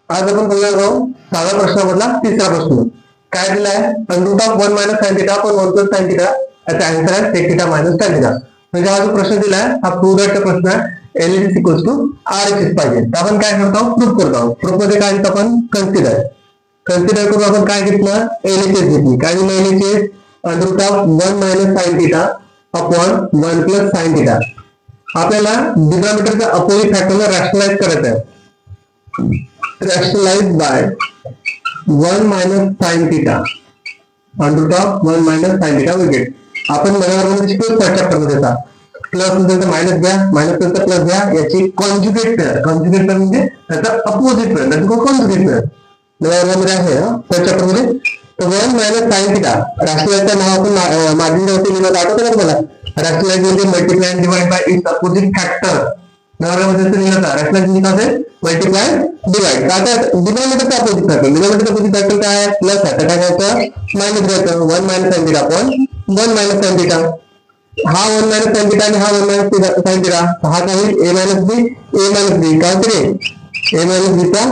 आज आपण बघणार आहोत साधा प्रश्नामधला तिसरा प्रश्न. काय दिलाय? Under of 1 minus sine theta पण 1 प्लस साइन थिटा याचा आन्सर आहे sec theta minus tan theta. म्हणजे हा जो प्रश्न दिलाय हा प्रूव्ह दॅटचा प्रश्न आहे. L is equals to R H S पाहिजे. तर आपण काय करतो? प्रूव्ह करतो. प्रूफ मध्ये काय घेतो आपण? कन्सिडर करून आपण काय घेतलं? एल एच एस घेतली. काय दिलं? L H S under of 1 minus sine theta upon 1 plus sine theta. आपल्याला डिनॉमिनेटरचा अपोजिट फॅक्टरला रॅशनलाइज करायचं आहे. rationalized by 1 minus sin theta under root of 1 minus sin theta we get. आपण मनोरंजन शिकलो चर्चा करत होता. प्लस नंतर मायनस घ्या, मायनस नंतर प्लस घ्या, याची कॉन्जुगेट पेअर. कॉन्जुगेट पेअर म्हणजे त्याचा अपोजिट पेअर, त्याचा कॉन्जुगेट पेअर मनोरंजन आहे चर्चा मध्ये. तर 1 minus sin theta रॅशनलाइजचं नाव आपण मागील वरती लिहिलं आठवतं का तुम्हाला? रॅशनलाइज म्हणजे multiply and divide by its opposite factor. नवऱ्यामध्ये लिहिलं का? रॅशनलाइज म्हणजे काय? Multiply divide. आता डिनॉमिनेटरचा अपोजिट फॅक्टर, डिनॉमिनेटरचा अपोजिट फॅक्टर काय आहे? प्लस आहे. तर काय करायचं? मायनस घ्यायचं. 1 minus sin theta upon 1 minus sin theta. हा 1 minus sin theta आणि हा 1 minus sin theta. हा काय होईल? a minus b, a minus b काय होते रे? a minus b चा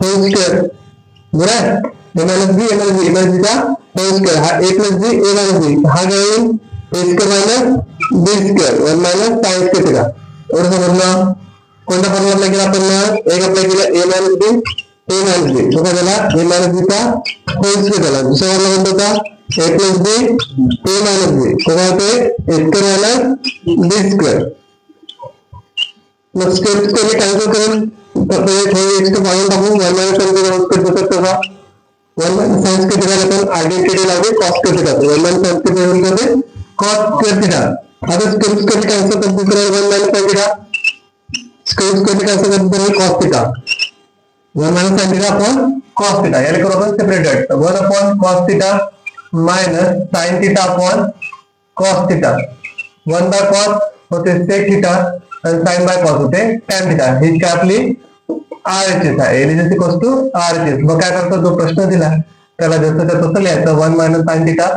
होल स्क्वेअर. बरोबर आहे? a minus b, a minus b, a minus b चा होल स्क्वेअर. हा a plus b, a minus b. हा काय होईल? a square minus b square 1 minus sin square theta. एवढं समजलं? कोणता फॉर्म्युला अप्लाय केला आपण? एक अप्लाय केला a minus b, a minus b. तो काय झाला? a minus b चा होल स्क्वेअर झाला. दुसरा फॉर्म्युला कोणता होता? a plus b, a minus b. तो काय होते? a square minus b square. मग स्क्वेअर स्क्वेअर कॅन्सल करून थोडे एक्स्ट्रा पाहून टाकून 1 minus sin square होल तसा 1 minus sin square theta आपण आयडेंटिटी लावली cos square theta. 1 minus sin square theta होते cos square theta. आता स्क्वेअर स्क्वेअर कॅन्सल करून दुसरा 1 minus sin theta square square cancel करून cos theta 1 minus sin theta upon cos theta. याला करू आपण separated. 1 upon cos theta minus sin theta upon cos theta. 1 by cos होते sec theta आणि sin by cos होते tan theta. ही काय आपली RHS आहे. L is equals to RHS. मग काय करतो? जो प्रश्न दिला त्याला जसं तसं लिहायचं. 1 minus sin theta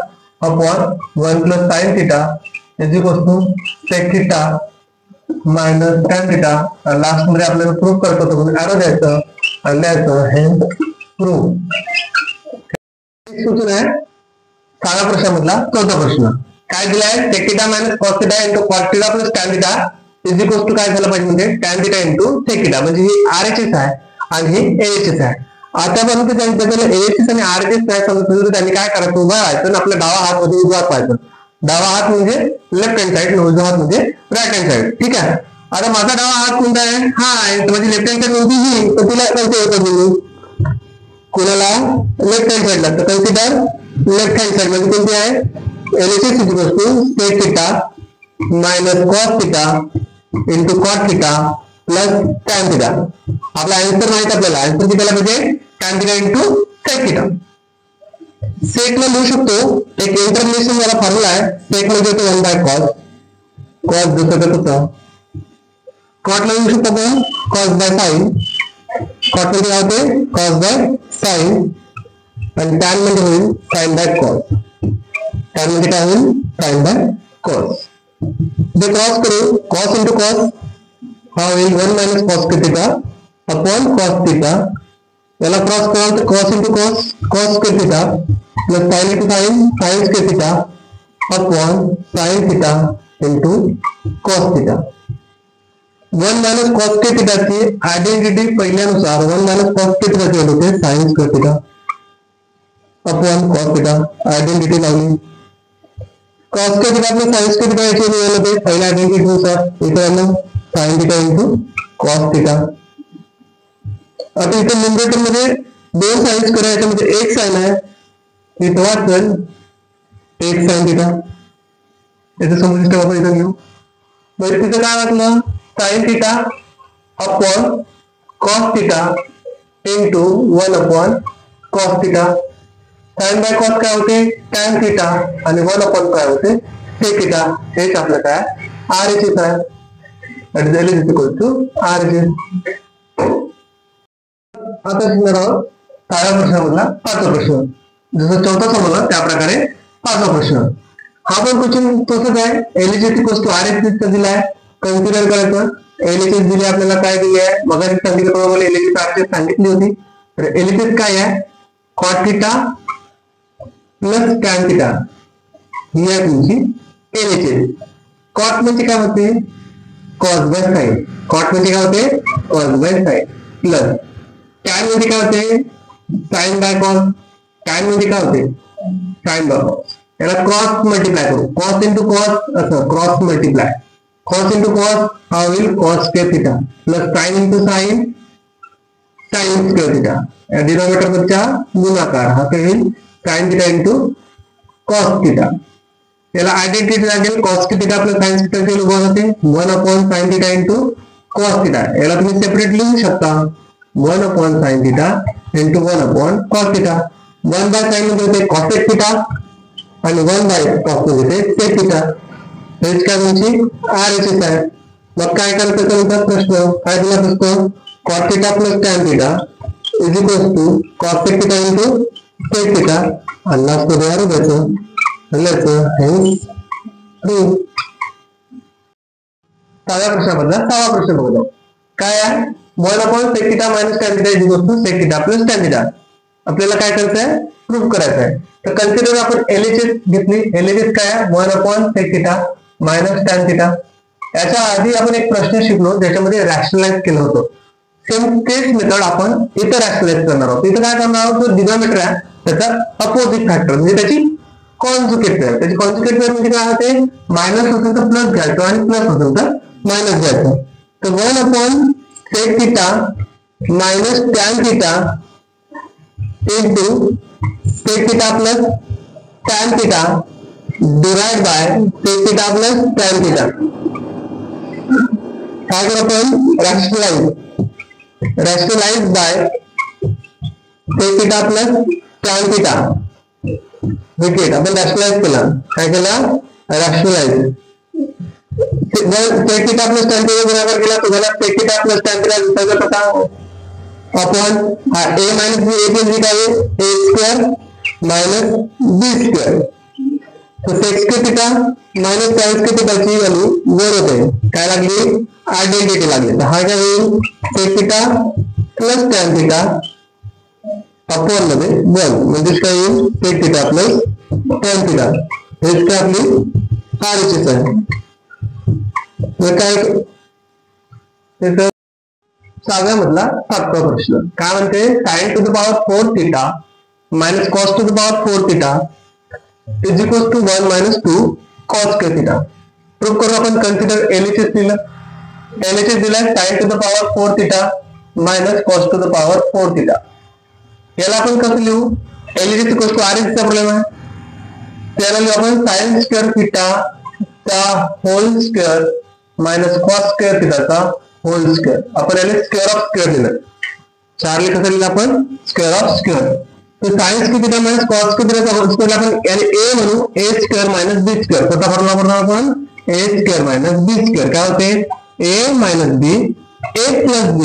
upon 1 plus sin theta is equals to sec theta minus tan theta. Last मध्ये आपल्याला प्रूफ करतो तो म्हणून एरो द्यायचं आणि लिहायचं हेन्स प्रूफ. सूचना आहे साधा प्रश्नामधला चौथा प्रश्न. काय दिलाय? sec theta minus cos theta into cos theta plus tan theta is equals to काय झालं पाहिजे? म्हणजे tan theta into sec theta. म्हणजे ही RHS आहे आणि ही LHS आहे. आतापर्यंत त्याच्याला LHS आणि RHS नाही समजलं तर त्यांनी काय करायचं? उभा राहायचं आपल्या डावा हात मध्ये उजवा हात पाहायचं. डावा हात म्हणजे लेफ्ट हँड साइड, उजवा हात म्हणजे राईट हँड साइड. ठीक आहे. आता माझा डावा हात कोणता आहे? हा आहे. म्हणजे लेफ्ट हँड साइड होती ही, तर तिला कोणते होतं? कोणाला? लेफ्ट हँड साइडला. तर कन्सिडर लेफ्ट हँड साइड म्हणजे कोणती आहे? LHS is equals to sec theta minus cos theta into cot theta plus tan theta. आपला आन्सर माहित आपल्याला. आन्सर किती आला पाहिजे? tan theta into sec theta. Sec ला लिहू शकतो. एक इंटरमिशन वाला फॉर्म्युला आहे. सेक मध्ये येतो 1 बाय cos. cos जसं तसं. cot ला लिहू शकतो आपण cos बाय sin. cot मध्ये काय होते? cos by sin. आणि tan मध्ये होईल sin बाय cos. tan मध्ये काय होईल? sin by cos. जे क्रॉस करू cos इंटू cos हा होईल 1 minus cos theta upon cos theta. याला क्रॉस कराल तर cos into cos cos square theta plus sin into sin sin square theta upon sin theta into cos theta. 1 minus cos square theta ची identity पहिल्यानुसार 1 minus cos square theta ची होते sin square theta upon cos theta. Identity लावली. cos square theta plus sin square theta याचे निघाले होते पहिल्या identity नुसार. इथे sin theta into cos theta. आता इथे न्यूमरेटर मध्ये दोन साइन्स करायच्या म्हणजे एक साइन आहे. इथं वाचल एक sin theta. याचं समुचित आपण इथं घेऊ. म्हणजे तिथं काय वाटलं? sin theta upon cos theta into 1 upon cos theta. sin by cos काय होते? tan theta आणि 1 अपॉन काय होते? sec theta. हेच आपलं काय RHS आहे. and L is equal to RHS. आता शिकणार आहोत साध्या प्रश्नामधला पाचवा प्रश्न. जसं चौथा समजला त्याप्रकारे पाचवा प्रश्न. हा पण क्वेश्चन तसंच आहे. LHS इक्वल्स टू RHS दिलाय. कन्सिडर करायचं एलएचएस दिली आपल्याला, काय दिली आहे मगाशी सांगितल्याप्रमाणे एलएचएस आरएचएस सांगितली होती. तर एलएचएस काय आहे, cot theta plus tan theta ही आहे तुमची एलएचएस. कॉट म्हणजे काय होते, कॉस बाय साइन. कॉट म्हणजे काय होते, cos by sine. Plus tan म्हणजे काय होते, साइन बाय कॉस. टॅन म्हणजे काय होते, साइन बाय कॉस. याला क्रॉस मल्टिप्लाय करू, कॉस इंटू कॉस असं cross multiply. Cos into cos हा होईल cos square theta plus sine into sine sine square theta. या डिनॉमिनेटर वरचा गुणाकार हा काय होईल sine theta into cos theta. याला आयडेंटिटी लागेल, cos theta plus sine theta चे वन होते 1/sin theta into cos theta. याला तुम्ही सेपरेट लिहू शकता 1/sin theta into 1/cos theta. 1/sin मध्ये होते कॉसेक थिटा आणि 1/cos मध्ये सेक थिटा. हेच काय तुमची आरएचएस आहे. मग काय करायचं त्यानंतर प्रश्न काय दिला असतो, cot theta plus tan theta is equals to cosec theta into sec theta. अन्नास तो द्वारे द्यायचं सहाव्या प्रश्नामधला 6वा प्रश्न बघूया. काय आहे 1/sec theta minus tan theta is equals to sec theta plus tan theta. आपल्याला काय करायचं आहे, प्रूव्ह करायचं आहे. तर कन्सिडर आपण एलएचएस घेतली. एलएचएस काय आहे 1/sec theta minus tan theta. याच्या आधी आपण एक प्रश्न शिकलो ज्याच्यामध्ये रॅशनलाइज केलं होतं. सेम तेच मेथड आपण इथं रॅशनलाइज करणार आहोत. इथं काय करणार आहोत, जो डिनॉमिनेटर आहे त्याचा अपोजिट फॅक्टर म्हणजे त्याची कॉन्जुगेट पेअर. त्याची कॉन्जुगेट पेअर म्हणजे काय होते, मायनस असेल तर प्लस घ्यायचं आणि प्लस असेल तर मायनस घ्यायचं. तर 1/sec theta minus tan theta into sec theta plus tan theta divide by sec theta plus tan theta. काय करू आपण, rationalise by sec theta plus tan theta. विकेट आपण रॅशनलाइज केला. काय केला, rationalise. sec theta plus tan theta गुणाकार केला तो झाला sec theta plus tan theta दिसायचा कसा upon a minus b. a plus b काय आहे, a square minus b square. तो sec square theta minus tan square थिटाची व्हॅल्यू वर होते. काय लागली, आयडेंटिटी लागली. तर हा काय होईल sec theta plus tan theta upon मध्ये 1 म्हणजे काय येईल sec theta plus tan theta. हेच काय आपली आरएचएस आहे. काय 6व्या मधला 7वा प्रश्न काय म्हणते, sin to the power 4 theta minus cos to the power 4 theta is equal to 1 minus 2 cos square theta. Prove करू आपण. कन्सिडर एलएचएस दिलं. एलएचएस दिलाय sin to the power 4 theta minus cos to the power 4 theta. याला आपण कसं लिहू, LHS equal to RHS चा problem आहे. त्याला लिहू आपण sin स्क्वेअर थिटा चा whole square minus cos square थिटाचा होल स्क्वेअर. आपण याला स्क्वेअर ऑफ स्क्वेअर दिलं. चार्ली कसं लिहिलं आपण, स्क्वेअर ऑफ स्क्वेअर. तो sin square theta minus cos square थिटाचा होल स्क्वेअर आपण याला a म्हणू, a square minus b square. स्वतः फॉर्म्युला वापरणार आपण a square minus b square. काय होते a minus b a plus b.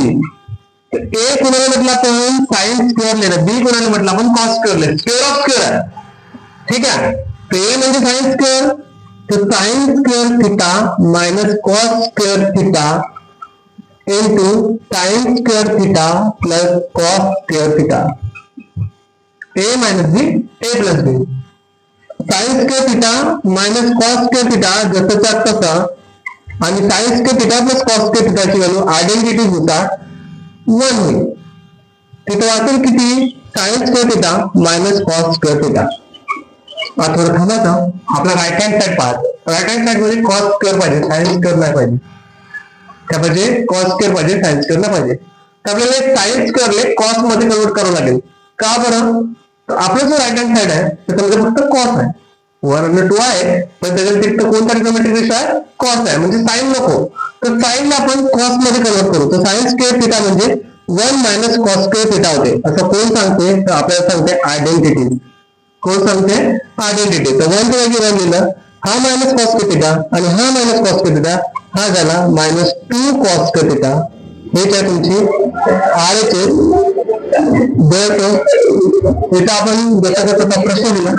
a कोणाला म्हटलं आपण sin स्क्वेअर लिहिलं, b कोणाला म्हटलं आपण cos स्क्वेअर लिहिलं. स्क्वेअर ऑफ स्क्वेअर आहे, ठीक आहे. a म्हणजे sin स्क्वेअर, तर sin square theta minus cos square theta into sin square theta plus cos square theta. a minus b a plus b. sin square theta minus cos square theta जसंच्या तसं आणि sin square theta plus cos square थिटाची value identity नुसार 1 होईल. तिथं वाचेल किती, sin square theta minus cos square theta. थोडं थांबायचं. आपला राईट हँड साइड पाहत, राईट हँड साइड मध्ये cos स्क्वेअर पाहिजे, sin स्क्वेअर नाही पाहिजे. काय पाहिजे, cos स्क्वेअर पाहिजे, sin स्क्वेअर नाही पाहिजे. तर आपल्याला sin स्क्वेअरले cos मध्ये कन्वर्ट करावं लागेल. का बरं, आपला जो राईट हँड साइड आहे त्याच्यामध्ये फक्त cos आहे, 1/2 आहे, पण त्याच्या व्यतिरिक्त कोणता ट्रिग्नोमेट्रिक रेशो आहे, cos आहे. म्हणजे sin नको, तर sin ला आपण cos मध्ये कन्वर्ट करू. तर sin स्क्वेअर थिटा म्हणजे 1 मायनस cos स्क्वेअर थिटा होते. असं कोण सांगते, तर आपल्याला सांगते आयडेंटिटी. कोण सांगते, आयडेंटिटी. तर 1 च्या जागी 1 लिहिलं, हा मायनस cos स्क्वेअर थिटा आणि हा मायनस cos स्क्वेअर थिटा, हा झाला मायनस 2 cos स्क्वेअर थिटा. हेच आहे तुमची आरएचएस. इथं आपण जसा प्रश्न दिला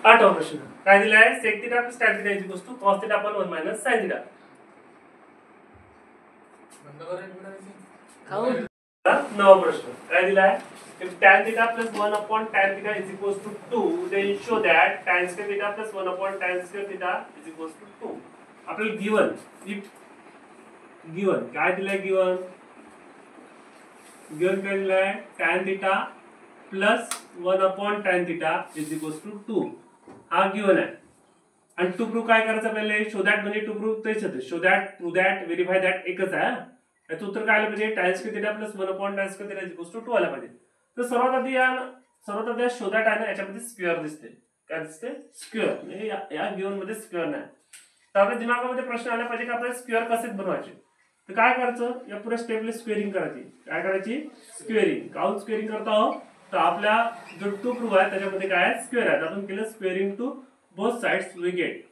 8वा प्रश्न, काय दिलं आहे sec theta plus tan theta is equals to cos theta upon 1 minus sin theta. नवा प्रश्न काय दिला आहे if tan theta plus 1 upon tan theta is equals to 2 then show that tan square theta plus 1 upon tan square theta is equals to 2. आपल्याला given काय दिलाय given काय दिलाय tan theta plus 1 upon tan theta is equals to 2 हा given आहे आणि to prove काय करायचं आपल्याला शो दॅट म्हणजे टू प्रूव्ह तेच होते show that prove that verify that एकच आहे याचं उत्तर काय आलं पाहिजे tan square theta plus 1 upon tan square theta is equals to 2 आला पाहिजे. तर सर्वात आधी शो दॅट आहे ना याच्यामध्ये स्क्वेअर दिसते काय दिसते स्क्वेअर म्हणजे या गिवन मध्ये स्क्वेअर नाही. तर आपल्या दिमागामध्ये प्रश्न आला पाहिजे की आपल्याला स्क्वेअर कसे बनवायचे. तर काय करायचं या पुऱ्या स्टेपला स्क्वेअरिंग करायची काय करायची स्क्वेअरिंग काउंट स्क्वेअरिंग करता आहोत. तर आपल्या जो टू प्रूव्ह आहे त्याच्यामध्ये काय आहे स्क्वेअर आहे. आपण केलं squaring to both sides we get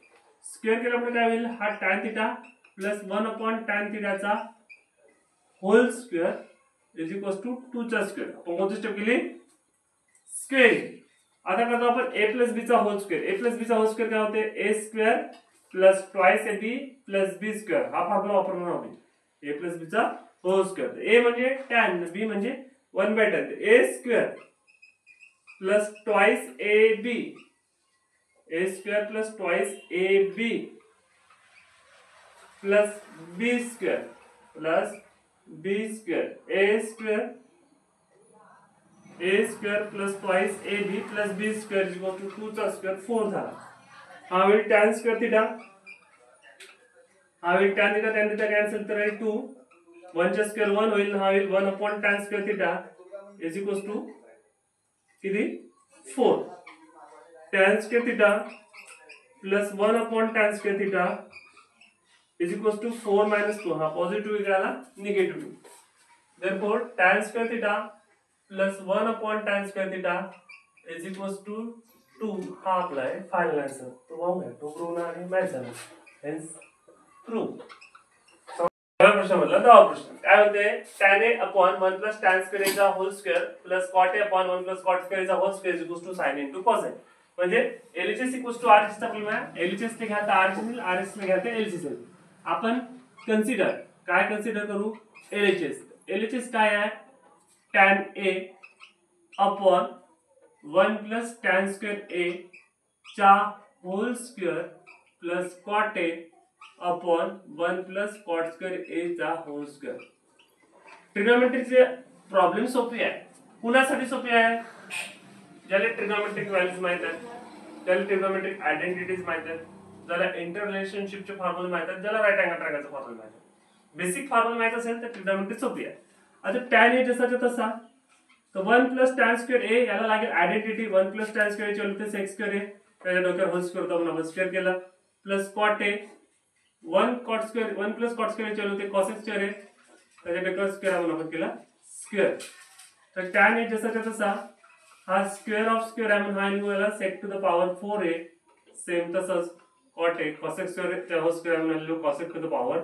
square केल्यामुळे काय होईल हा tan theta plus 1 upon tan theta चा whole square is equals to 2 चा स्क्वेअर. आपण कोणती स्टेप केली स्क्वेअरिंग. आता करतो आपण a प्लस b चा whole square. a plus b चा होल स्क्वेअर काय होते a square plus twice ab plus b square हा फॉर्म्युला वापरणार आहोत. a प्लस b चा होल स्क्वेअर a म्हणजे tan b म्हणजे 1/tan a square plus twice ab a square plus twice ab plus b square plus b square a square plus twice ab plus b square is equal to 2 चा square 4 झाला. हा होईल tan square theta tan theta cancel तर 2 1 चा square 1 होईल हा होईल 1 upon tan square theta is equal to किती 4 tan square theta plus 1 upon tan square theta is equal to 4 minus 2 हा पॉझिटिव्ह इकडे negative 2. therefore tan square theta plus 1 upon tan square theta is equal to 2 हा आपला आहे final answer. तो वाहून तो prove आणि मॅच झाला हेन्स प्रूव्ह. प्रश्न म्हटलं दहा प्रश्न काय होते tan a upon 1 plus tan square a चा whole square plus cot a upon 1 plus cot square a चा whole square is equal to sin into cos a. म्हणजे LHS इक्वल टू RHS चा फॉर्म्युला आहे. LHS ने घ्या तर RHS मिळेल RHS ने घ्या तर LHS मिळेल. आपण काय कन्सिडर करू LHS काय आहे tan a upon 1 plus tan square a चा whole square plus cot a upon 1 plus cot square a चा होल स्क्वेअर. ट्रिग्नोमेट्रीचे प्रॉब्लेम सोपी आहे. कुणासाठी सोपी आहे ज्याला ट्रिग्नोमेट्रिक व्हॅल्यूज माहित आहेत ज्याला ट्रिग्नोमेट्रिक आयडेंटिटीज माहित आहेत ज्याला इंटर रिलेशनशिपचे फॉर्म्युला माहित आहेत ज्याला राईट अँगल ट्रायंगलचा फॉर्म्युला माहित आहे. बेसिक फॉर्म्युला माहित असेल तर ट्रिग्नोमेट्री सोपी आहे. आता tan a जसाच्या तसा तर 1 plus tan square a याला लागेल identity 1 plus tan square a ची व्हॅल्यू sec square a त्याच्या डोक्यावर होल स्क्वेअर होता म्हणून आपण स्क्वेअर केला plus cot a 1 plus cot square a ची व्हॅल्यू cos square a त्याच्या डोक्यावर स्क्वेअर म्हणून आपण केला स्क्वेअर. तर tan a जसाच्या तसा हा स्क्वेअर ऑफ स्क्वेअर आहे म्हणून हा लिहू याला sec to the power 4a same तसंच cot a cosec square च्या होल स्क्वेअर म्हणून लिहू cosec to the power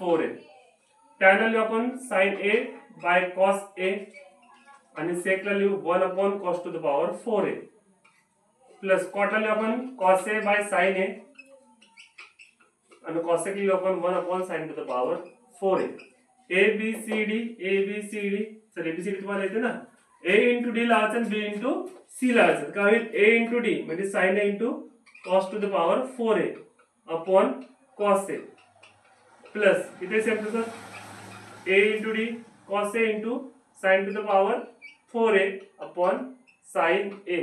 4a. tan ला लिहू आपण sin a by cos a आणि sec ला लिहू 1 upon cos to the power 4a plus cot ला लिहू आपण cos a by sin a आणि cosec लिहू आपण 1 upon sin to the power 4a. a b c d sir ABCD तुम्हाला येते ना a into d लावायचं आणि b into c लावायचं काय होईल a into d म्हणजे sin a into cos to the power 4a upon cos a plus इथे सेम तसंच a into d cos a into sin to the power 4a upon sin a.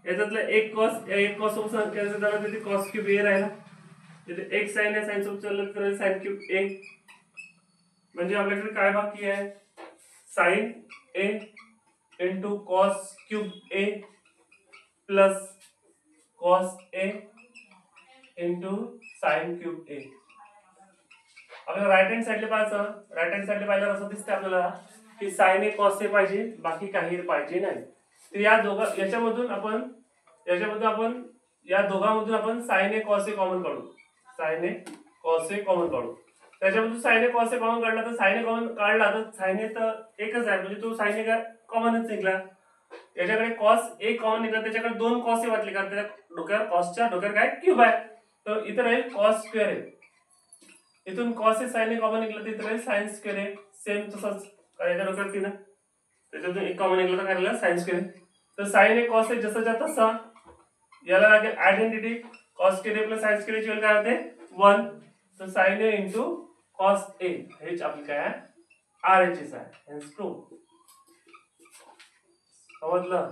याच्यातलं एक cos सोबत cancel झाला तर cos cube a राहिला इथे एक sin आहे sin सोबत चाललं तर sin क्यूब a म्हणजे आपल्याकडे काय बाकी आहे sin a into cos cube a plus cos a into sin cube a. आपल्याला राईट हँड साइडला पाहिल्यावर असं दिसतं आपल्याला की sin a cos a पाहिजे बाकी काही पाहिजे नाही. तर याच्यामधून आपण या दोघांमधून आपण sin a cos a common काढू त्याच्यामधून sin a cos a common काढला तर sin a कॉमन काढला तर sin a तर एकच आहे म्हणजे तो sin a कॉमनच निघाला याच्याकडे कॉस ए कॉमन निघाला, त्याच्याकडे 2 कॉस ए वाटले कारण त्याच्या डोक्यावर कॉसच्या डोक्यावर काय क्यूब आहे, तर इथं राहील कॉस स्क्वेअर आहे. इथून cos A sign A common निघाला तर इथं राहील साइन स्क्वेअर आहे. सेम तसंच याच्या डोक्यावर 3 त्याच्यातून एक कॉमन निघाला तर काय राहिलं साइन स्क्वेअर. तर साइन ए कॉस ए जसंच्या तसा याला लागेल identity. Cos square a plus sine square ची व्हॅल्यू काय होते 1. तर sine a into cos a हेच आपली काय आहे RHS आहे. Hence true. समजलं.